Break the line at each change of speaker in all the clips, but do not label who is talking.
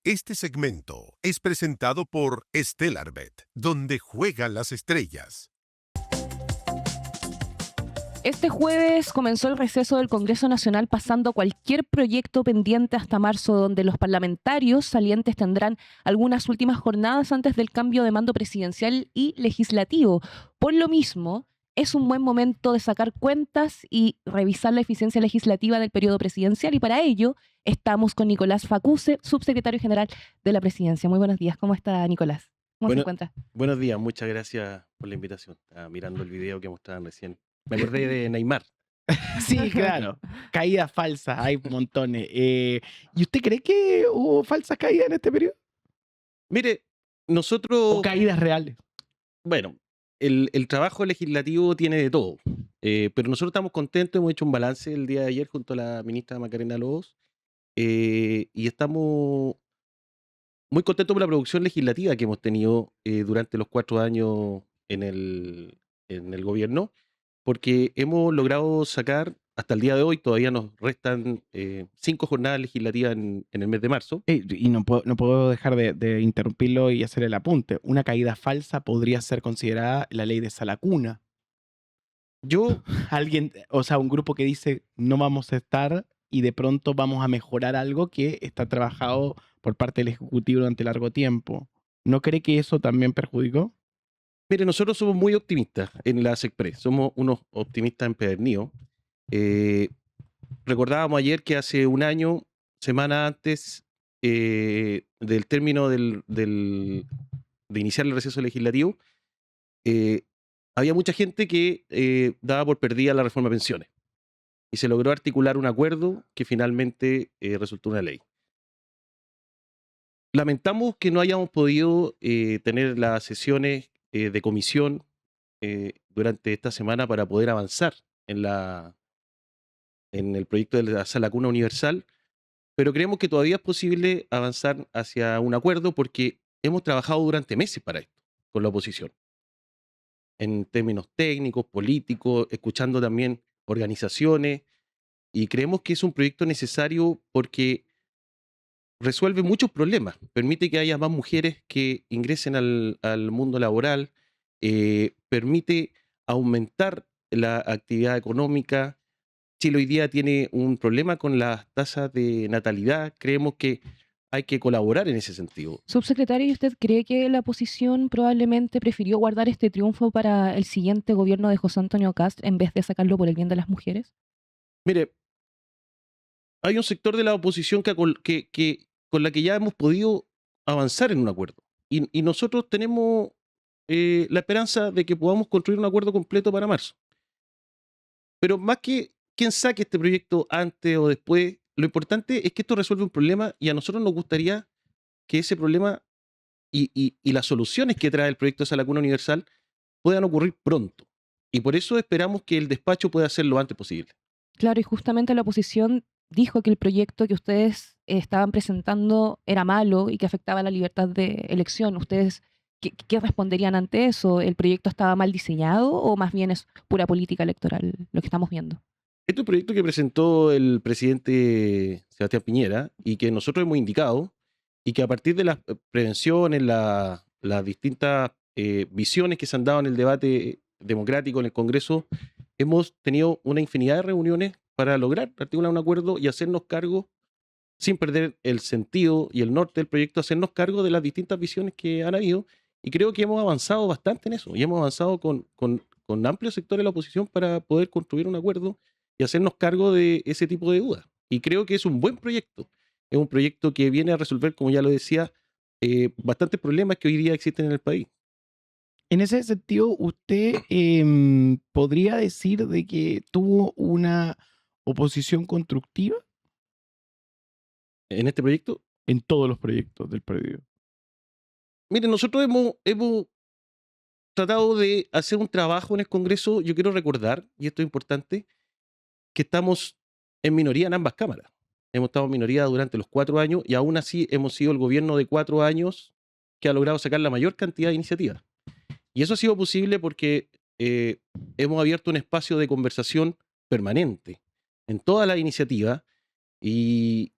Este segmento es presentado por Stellarbet, donde juegan las estrellas.
Este jueves comenzó el receso del Congreso Nacional pasando cualquier proyecto pendiente hasta marzo, donde los parlamentarios salientes tendrán algunas últimas jornadas antes del cambio de mando presidencial y legislativo. Por lo mismo, es un buen momento de sacar cuentas y revisar la eficiencia legislativa del periodo presidencial y para ello estamos con Nicolás Facuse, subsecretario general de la Presidencia. Muy buenos días, ¿cómo está Nicolás? ¿Cómo se
Bueno,
encuentra?
buenos días, muchas gracias por la invitación. Estaba mirando el video que mostraban recién. Me acordé de Neymar.
Sí, claro. Caídas falsas, hay montones. ¿Y usted cree que hubo falsas caídas en este periodo?
Mire,
¿O
nosotros,
caídas reales?
bueno, el trabajo legislativo tiene de todo, pero nosotros estamos contentos, hemos hecho un balance el día de ayer junto a la ministra Macarena Lobos, y estamos muy contentos por la producción legislativa que hemos tenido durante los 4 años en el gobierno, porque hemos logrado sacar, hasta el día de hoy, todavía nos restan 5 jornadas legislativas en el mes de marzo.
Y no puedo dejar de interrumpirlo y hacer el apunte. Una caída falsa podría ser considerada la ley de Salacuna.
Yo,
Alguien, o sea, un grupo que dice no vamos a estar y de pronto vamos a mejorar algo que está trabajado por parte del Ejecutivo durante largo tiempo. ¿No cree que eso también perjudicó?
mire, nosotros somos muy optimistas en la SECPRES, somos unos optimistas empedernidos. Eh, Recordábamos ayer que hace un año, semana antes del término de iniciar el receso legislativo, eh, había mucha gente que daba por perdida la reforma de pensiones y se logró articular un acuerdo que finalmente resultó una ley. Lamentamos que no hayamos podido tener las sesiones de comisión durante esta semana para poder avanzar en el proyecto de la Sala Cuna Universal, pero creemos que todavía es posible avanzar hacia un acuerdo porque hemos trabajado durante meses para esto con la oposición, en términos técnicos, políticos, escuchando también organizaciones, y creemos que es un proyecto necesario porque resuelve muchos problemas, permite que haya más mujeres que ingresen al mundo laboral, permite aumentar la actividad económica. Chile hoy día tiene un problema con las tasas de natalidad, creemos que hay que colaborar en ese sentido.
Subsecretario, ¿y usted cree que la oposición probablemente prefirió guardar este triunfo para el siguiente gobierno de José Antonio Kast en vez de sacarlo por el bien de las mujeres?
Mire, hay un sector de la oposición con la que ya hemos podido avanzar en un acuerdo. Y nosotros tenemos la esperanza de que podamos construir un acuerdo completo para marzo. Pero más que quién saque este proyecto antes o después, lo importante es que esto resuelve un problema y a nosotros nos gustaría que ese problema y las soluciones que trae el proyecto de Sala Cuna Universal puedan ocurrir pronto. Y por eso esperamos que el despacho pueda hacerlo lo antes posible.
Claro, y justamente la oposición dijo que el proyecto que ustedes estaban presentando era malo y que afectaba la libertad de elección. ¿Ustedes qué responderían ante eso? ¿El proyecto estaba mal diseñado o más bien es pura política electoral lo que estamos viendo?
Este es un proyecto que presentó el presidente Sebastián Piñera y que nosotros hemos indicado y que a partir de las prevenciones, las distintas visiones que se han dado en el debate democrático en el Congreso, hemos tenido una infinidad de reuniones para lograr articular un acuerdo y hacernos cargo, sin perder el sentido y el norte del proyecto, hacernos cargo de las distintas visiones que han habido. Y creo que hemos avanzado bastante en eso y hemos avanzado con amplios sectores de la oposición para poder construir un acuerdo y hacernos cargo de ese tipo de dudas. Y creo que es un buen proyecto. Es un proyecto que viene a resolver, como ya lo decía, bastantes problemas que hoy día existen en el país.
En ese sentido, ¿usted podría decir de que tuvo una oposición constructiva
En este proyecto,
en todos los proyectos del periodo?
miren, nosotros hemos tratado de hacer un trabajo en el Congreso. Yo quiero recordar, y esto es importante, que estamos en minoría en ambas cámaras. Hemos estado en minoría durante los 4 años y aún así hemos sido el gobierno de 4 años que ha logrado sacar la mayor cantidad de iniciativas. Y eso ha sido posible porque hemos abierto un espacio de conversación permanente en todas las iniciativas y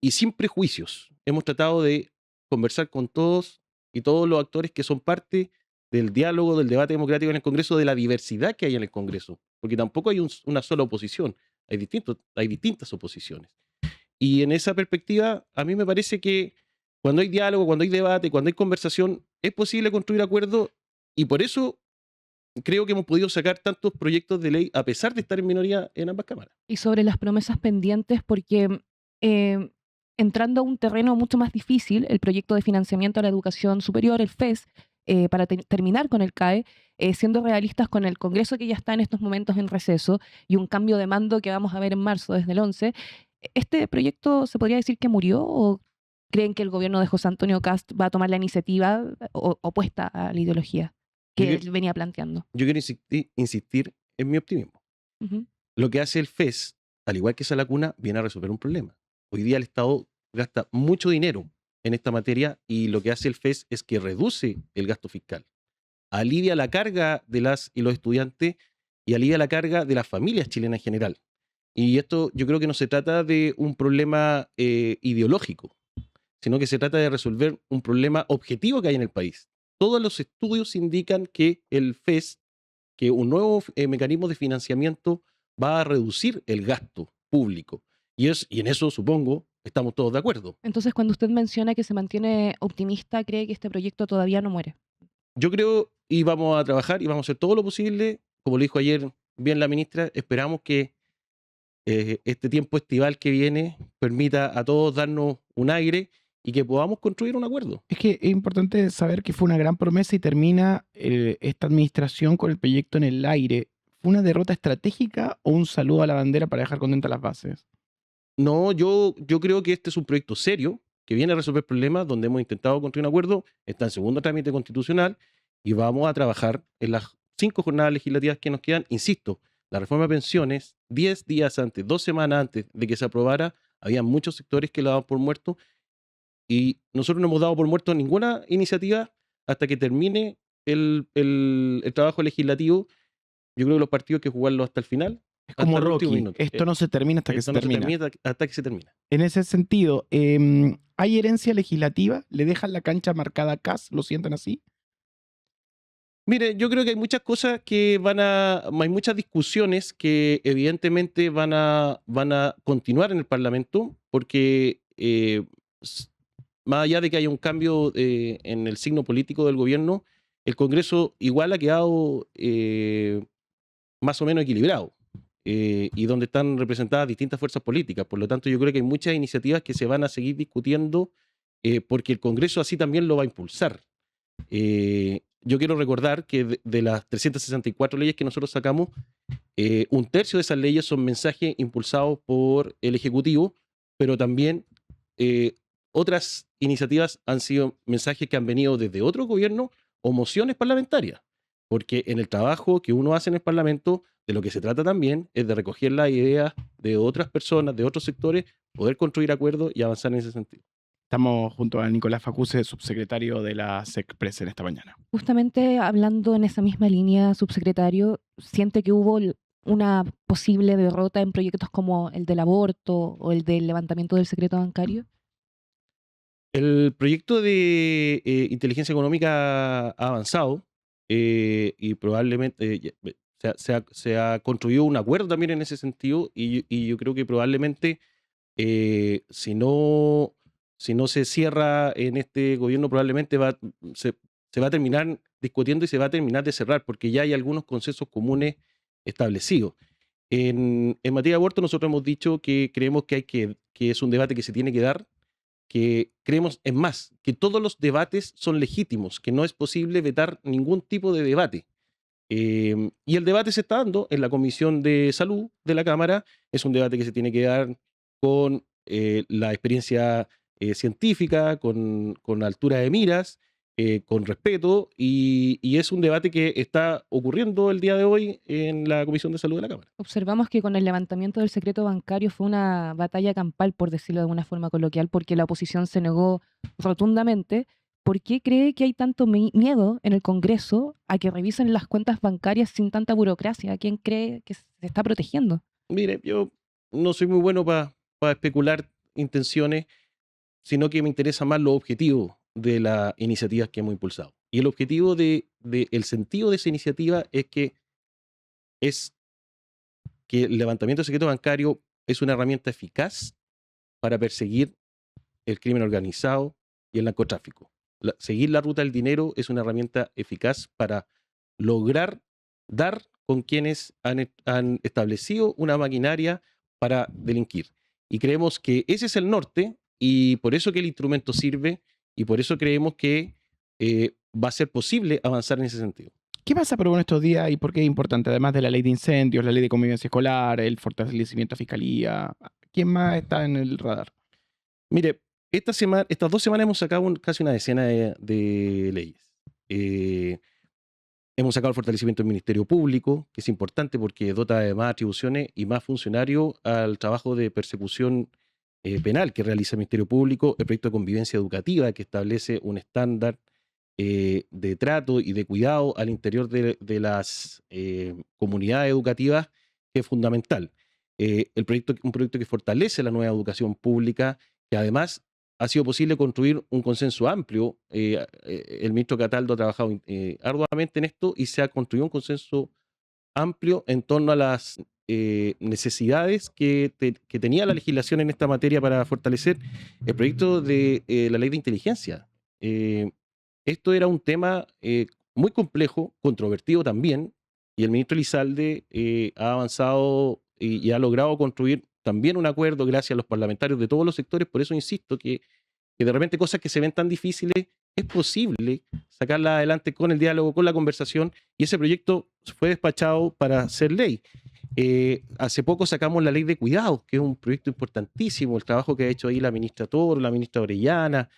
y sin prejuicios. Hemos tratado de conversar con todos y todos los actores que son parte del diálogo, del debate democrático en el Congreso, de la diversidad que hay en el Congreso, porque tampoco hay una sola oposición, hay distintas oposiciones. Y en esa perspectiva, a mí me parece que cuando hay diálogo, cuando hay debate, cuando hay conversación, es posible construir acuerdos, y por eso creo que hemos podido sacar tantos proyectos de ley a pesar de estar en minoría en ambas cámaras.
Y sobre las promesas pendientes, porque eh, entrando a un terreno mucho más difícil, el proyecto de financiamiento a la educación superior, el FES, para terminar con el CAE, siendo realistas con el Congreso que ya está en estos momentos en receso y un cambio de mando que vamos a ver en marzo desde el 11, ¿este proyecto se podría decir que murió o creen que el gobierno de José Antonio Kast va a tomar la iniciativa opuesta a la ideología que
Yo
él venía planteando?
Yo quiero insistir en mi optimismo.
Ujú.
Lo que hace el FES, al igual que esa lacuna, viene a resolver un problema. Hoy día el Estado gasta mucho dinero en esta materia y lo que hace el FES es que reduce el gasto fiscal, alivia la carga de las y los estudiantes y alivia la carga de las familias chilenas en general. Y esto yo creo que no se trata de un problema ideológico, sino que se trata de resolver un problema objetivo que hay en el país. Todos los estudios indican que el FES, que un nuevo mecanismo de financiamiento va a reducir el gasto público. Y en eso, supongo, estamos todos de acuerdo.
Entonces, cuando usted menciona que se mantiene optimista, ¿cree que este proyecto todavía no muere?
Yo creo, y vamos a trabajar y vamos a hacer todo lo posible, como lo dijo ayer bien la ministra, esperamos que este tiempo estival que viene permita a todos darnos un aire y que podamos construir un acuerdo.
Es que es importante saber que fue una gran promesa y termina esta administración con el proyecto en el aire. ¿Fue una derrota estratégica o un saludo a la bandera para dejar contentas las bases?
No, yo creo que este es un proyecto serio que viene a resolver problemas donde hemos intentado construir un acuerdo, está en segundo trámite constitucional y vamos a trabajar en las 5 jornadas legislativas que nos quedan. Insisto, la reforma de pensiones, 10 días antes, 2 semanas antes de que se aprobara, había muchos sectores que la daban por muerto y nosotros no hemos dado por muerto ninguna iniciativa hasta que termine el trabajo legislativo. Yo creo que los partidos hay que jugarlo hasta el final.
Es como
hasta el último
Rocky.
minuto.
Esto no se termina hasta que
Esto
se
no se
termina.
termina hasta que se termina.
En ese sentido, ¿hay herencia legislativa? ¿Le dejan la cancha marcada a Kast? ¿Lo sienten así?
Mire, yo creo que hay muchas cosas que hay muchas discusiones que evidentemente van a continuar en el Parlamento, porque más allá de que haya un cambio en el signo político del gobierno, el Congreso igual ha quedado más o menos equilibrado y donde están representadas distintas fuerzas políticas. Por lo tanto, yo creo que hay muchas iniciativas que se van a seguir discutiendo porque el Congreso así también lo va a impulsar. Yo quiero recordar que de las 364 leyes que nosotros sacamos, un tercio de esas leyes son mensajes impulsados por el Ejecutivo, pero también otras iniciativas han sido mensajes que han venido desde otro gobierno o mociones parlamentarias, porque en el trabajo que uno hace en el Parlamento, de lo que se trata también es de recoger las ideas de otras personas, de otros sectores, poder construir acuerdos y avanzar en ese sentido.
Estamos junto a Nicolás Facuse, subsecretario de la SECPRES en esta mañana.
Justamente hablando en esa misma línea, subsecretario, ¿siente que hubo una posible derrota en proyectos como el del aborto o el del levantamiento del secreto bancario?
El proyecto de inteligencia económica ha avanzado y probablemente se ha construido un acuerdo también en ese sentido y yo creo que probablemente si no se cierra en este gobierno, probablemente se va a terminar discutiendo y se va a terminar de cerrar, porque ya hay algunos consensos comunes establecidos. En materia de aborto, nosotros hemos dicho que creemos que es un debate que se tiene que dar, que creemos, es más, que todos los debates son legítimos, que no es posible vetar ningún tipo de debate. Y el debate se está dando en la Comisión de Salud de la Cámara, es un debate que se tiene que dar con la experiencia científica, con altura de miras, con respeto, y es un debate que está ocurriendo el día de hoy en la Comisión de Salud de la Cámara.
Observamos que con el levantamiento del secreto bancario fue una batalla campal, por decirlo de alguna forma coloquial, porque la oposición se negó rotundamente. ¿Por qué cree que hay tanto miedo en el Congreso a que revisen las cuentas bancarias sin tanta burocracia? ¿Quién cree que se está protegiendo?
Mire, yo no soy muy bueno para especular intenciones, sino que me interesa más los objetivos de las iniciativas que hemos impulsado. Y el objetivo el sentido de esa iniciativa es que el levantamiento de secreto bancario es una herramienta eficaz para perseguir el crimen organizado y el narcotráfico. Seguir la ruta del dinero es una herramienta eficaz para lograr dar con quienes han establecido una maquinaria para delinquir. Y creemos que ese es el norte, y por eso que el instrumento sirve, y por eso creemos que va a ser posible avanzar en ese sentido.
¿Qué pasa pero en estos días y por qué es importante? Además de la ley de incendios, la ley de convivencia escolar, el fortalecimiento de fiscalía, ¿quién más está en el radar?
Mire, estas 2 semanas hemos sacado casi una decena de leyes. Hemos sacado el fortalecimiento del Ministerio Público, que es importante porque dota de más atribuciones y más funcionarios al trabajo de persecución penal que realiza el Ministerio Público, el proyecto de convivencia educativa que establece un estándar de trato y de cuidado al interior de las comunidades educativas, que es fundamental. Un proyecto que fortalece la nueva educación pública, que además ha sido posible construir un consenso amplio. El ministro Cataldo ha trabajado arduamente en esto y se ha construido un consenso amplio en torno a las necesidades que tenía la legislación en esta materia para fortalecer el proyecto de la ley de inteligencia. Esto era un tema muy complejo, controvertido también, y el ministro Elizalde ha avanzado y ha logrado construir también un acuerdo gracias a los parlamentarios de todos los sectores. Por eso insisto que de repente cosas que se ven tan difíciles es posible sacarlas adelante con el diálogo, con la conversación, y ese proyecto fue despachado para ser ley. Hace poco sacamos la ley de cuidados, que es un proyecto importantísimo. El trabajo que ha hecho ahí la ministra Toro, la ministra Orellana,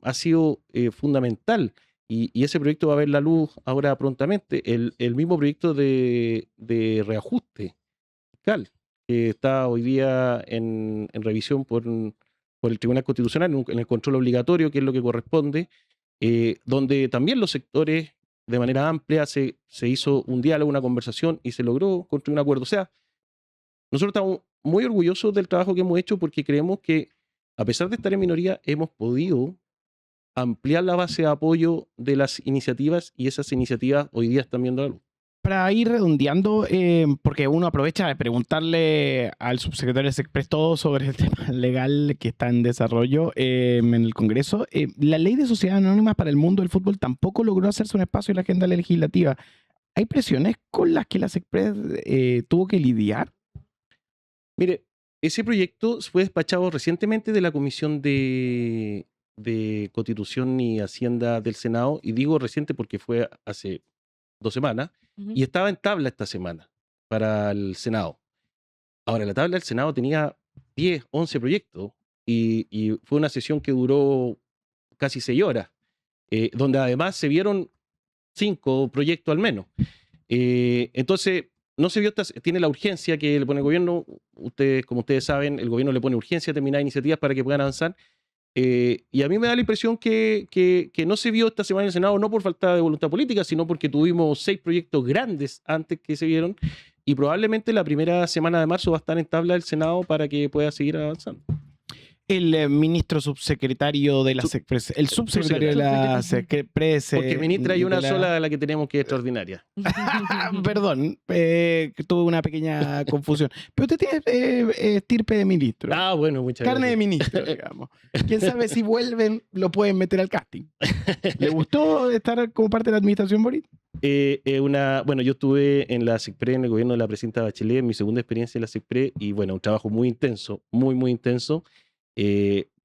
ha sido fundamental, y ese proyecto va a ver la luz ahora prontamente. El mismo proyecto de reajuste fiscal, que está hoy día en revisión por el Tribunal Constitucional, en el control obligatorio, que es lo que corresponde, donde también los sectores, de manera amplia, se hizo un diálogo, una conversación, y se logró construir un acuerdo. O sea, nosotros estamos muy orgullosos del trabajo que hemos hecho, porque creemos que, a pesar de estar en minoría, hemos podido ampliar la base de apoyo de las iniciativas, y esas iniciativas hoy día están viendo la luz.
Para ir redondeando, porque uno aprovecha de preguntarle al subsecretario de SECPRES todo sobre el tema legal que está en desarrollo en el Congreso. La ley de sociedades anónimas para el mundo del fútbol tampoco logró hacerse un espacio en la agenda legislativa. ¿Hay presiones con las que la SECPRES tuvo que lidiar?
Mire, ese proyecto fue despachado recientemente de la Comisión de Constitución y Hacienda del Senado, y digo reciente porque fue hace 2 semanas, y estaba en tabla esta semana para el Senado. Ahora, la tabla del Senado tenía 10, 11 proyectos, y fue una sesión que duró casi 6 horas, donde además se vieron 5 proyectos al menos. Entonces, no se vio tiene la urgencia que le pone el gobierno. Como ustedes saben, el gobierno le pone urgencia a terminar iniciativas para que puedan avanzar. Y a mí me da la impresión que no se vio esta semana en el Senado, no por falta de voluntad política, sino porque tuvimos 6 proyectos grandes antes que se vieron, y probablemente la primera semana de marzo va a estar en tabla del Senado para que pueda seguir avanzando.
El ministro subsecretario de la SECPRES, el subsecretario de la SECPRES.
Porque ministra hay una sola de la que tenemos, que es extraordinaria.
Perdón, tuve una pequeña confusión. Pero usted tiene estirpe de ministro.
Ah, bueno, muchas gracias.
Carne de ministro, digamos. Quién sabe si vuelven, lo pueden meter al casting. ¿Le gustó estar como parte de la administración Boric?
Bueno, yo estuve en la SECPRES, en el gobierno de la presidenta Bachelet, en mi segunda experiencia en la SECPRES, y bueno, un trabajo muy intenso, muy, muy intenso.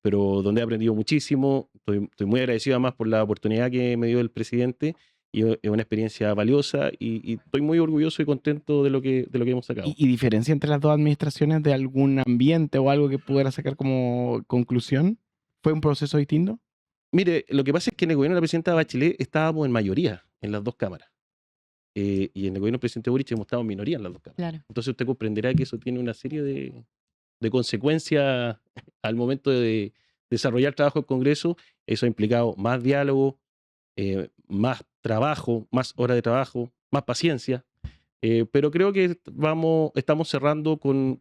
Pero donde he aprendido muchísimo. Estoy muy agradecido además por la oportunidad que me dio el presidente, y es una experiencia valiosa, y estoy muy orgulloso y contento de lo que hemos sacado.
¿Y diferencia entre las dos administraciones de algún ambiente o algo que pudiera sacar como conclusión? ¿Fue un proceso distinto?
Mire, lo que pasa es que en el gobierno de la presidenta Bachelet estábamos en mayoría en las 2 cámaras, y en el gobierno del presidente Boric hemos estado en minoría en las 2 cámaras.
Claro.
Entonces usted comprenderá que eso tiene una serie de consecuencias al momento de desarrollar trabajo en Congreso. Eso ha implicado más diálogo, más trabajo, más horas de trabajo, más paciencia, pero creo que estamos cerrando con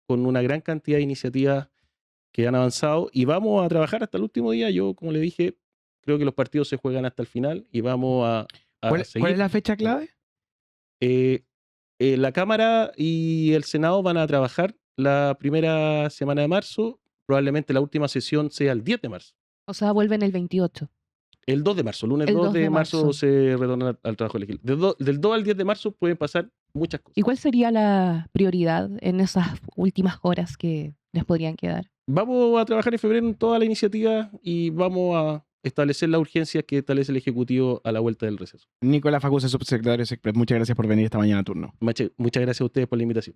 una gran cantidad de iniciativas que han avanzado y vamos a trabajar hasta el último día. Yo, como le dije, creo que los partidos se juegan hasta el final y vamos a
¿Cuál
seguir.
es la fecha clave?
La Cámara y el Senado van a trabajar la primera semana de marzo. Probablemente la última sesión sea el 10 de marzo.
O sea, vuelven el 28.
El 2 de marzo, lunes
El
2
2
de
de
marzo
marzo.
se retorna al trabajo legislativo. Del 2 al 10 de marzo pueden pasar muchas cosas.
¿Y cuál sería la prioridad en esas últimas horas que les podrían quedar?
Vamos a trabajar en febrero en toda la iniciativa y vamos a establecer las urgencias que establece el Ejecutivo a la vuelta del receso.
Nicolás Facusa, subsecretario de Sexpress, muchas gracias por venir esta mañana a turno.
Muchas gracias a ustedes por la invitación.